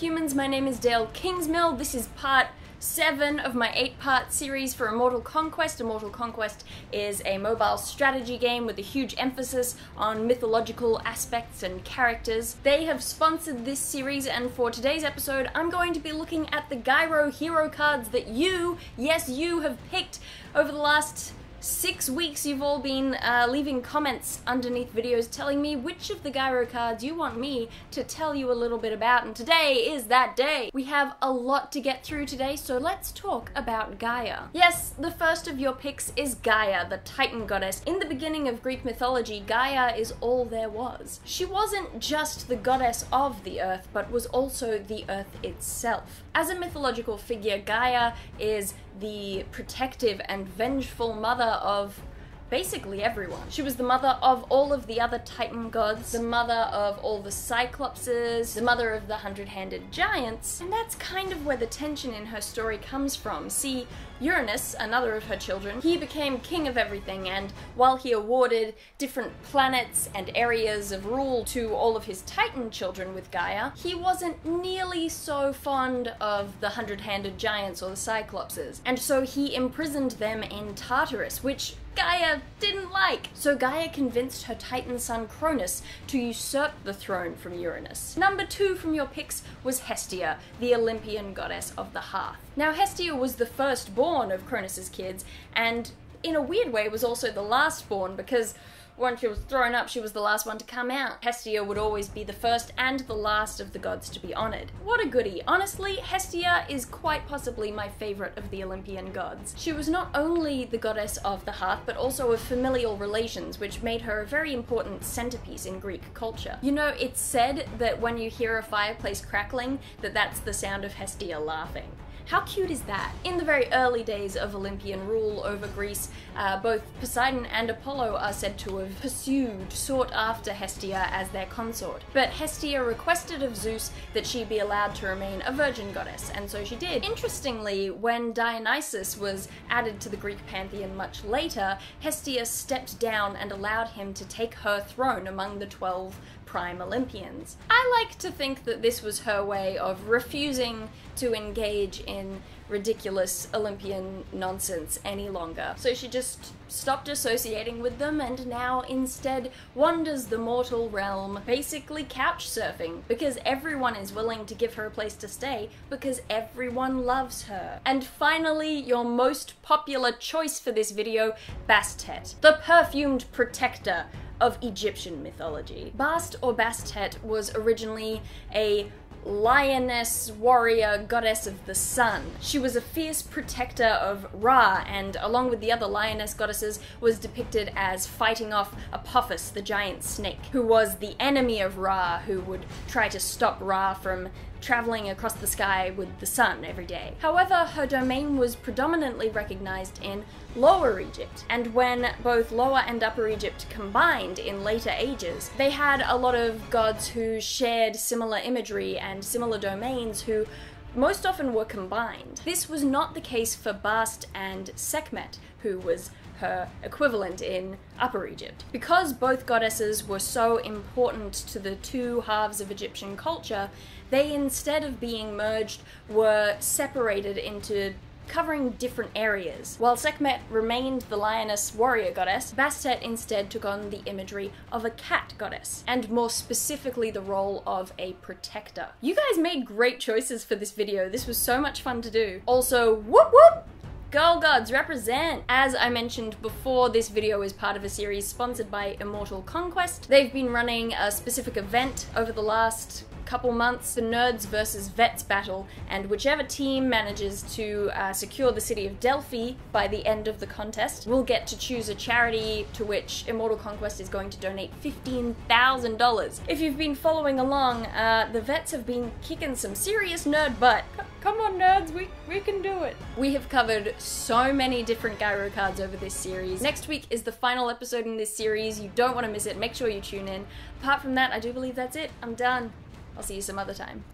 humans, my name is Dale Kingsmill. This is part 7 of my 8-part series for Immortal Conquest. Immortal Conquest is a mobile strategy game with a huge emphasis on mythological aspects and characters. They have sponsored this series, and for today's episode I'm going to be looking at the Gaia hero cards that you, yes you, have picked over the last 6 weeks. You've all been leaving comments underneath videos telling me which of the Gaia cards you want me to tell you a little bit about, and today is that day. We have a lot to get through today, so let's talk about Gaia. Yes, the first of your picks is Gaia, the Titan goddess. In the beginning of Greek mythology, Gaia is all there was. She wasn't just the goddess of the earth, but was also the earth itself. As a mythological figure, Gaia is the protective and vengeful mother of basically everyone. She was the mother of all of the other Titan gods, the mother of all the Cyclopses, the mother of the 100-handed giants, and that's kind of where the tension in her story comes from. See, Uranus, another of her children, he became king of everything, and while he awarded different planets and areas of rule to all of his Titan children with Gaia, he wasn't nearly so fond of the 100-handed giants or the Cyclopses, and so he imprisoned them in Tartarus, which Gaia didn't like. So Gaia convinced her Titan son Cronus to usurp the throne from Uranus. Number 2 from your picks was Hestia, the Olympian goddess of the hearth. Now Hestia was the firstborn of Cronus's kids, and in a weird way was also the lastborn, because when she was thrown up, she was the last one to come out. Hestia would always be the first and the last of the gods to be honored. What a goodie. Honestly, Hestia is quite possibly my favorite of the Olympian gods. She was not only the goddess of the hearth, but also of familial relations, which made her a very important centerpiece in Greek culture. You know, it's said that when you hear a fireplace crackling, that's the sound of Hestia laughing. How cute is that? In the very early days of Olympian rule over Greece, both Poseidon and Apollo are said to have sought after Hestia as their consort. But Hestia requested of Zeus that she be allowed to remain a virgin goddess, and so she did. Interestingly, when Dionysus was added to the Greek pantheon much later, Hestia stepped down and allowed him to take her throne among the 12 prime Olympians. I like to think that this was her way of refusing to engage in ridiculous Olympian nonsense any longer. So she just stopped associating with them and now instead wanders the mortal realm, basically couch surfing, because everyone is willing to give her a place to stay because everyone loves her. And finally, your most popular choice for this video, Bastet, the perfumed protector of Egyptian mythology. Bast or Bastet was originally a lioness, warrior, goddess of the sun. She was a fierce protector of Ra, and along with the other lioness goddesses was depicted as fighting off Apophis, the giant snake, who was the enemy of Ra, who would try to stop Ra from traveling across the sky with the sun every day. However, her domain was predominantly recognized in Lower Egypt, and when both Lower and Upper Egypt combined in later ages, they had a lot of gods who shared similar imagery and similar domains who most often were combined. This was not the case for Bast and Sekhmet, who was her equivalent in Upper Egypt. Because both goddesses were so important to the two halves of Egyptian culture, they, instead of being merged, were separated into covering different areas. While Sekhmet remained the lioness warrior goddess, Bastet instead took on the imagery of a cat goddess, and more specifically the role of a protector. You guys made great choices for this video. This was so much fun to do. Also, whoop whoop! Girl gods represent! As I mentioned before, this video is part of a series sponsored by Immortal Conquest. They've been running a specific event over the last couple months, the Nerds versus Vets battle, and whichever team manages to secure the city of Delphi by the end of the contest will get to choose a charity to which Immortal Conquest is going to donate $15,000. If you've been following along, the Vets have been kicking some serious nerd butt. Come on nerds, we can do it. We have covered so many different Gaia cards over this series. Next week is the final episode in this series. You don't want to miss it. Make sure you tune in. Apart from that, I do believe that's it. I'm done. I'll see you some other time.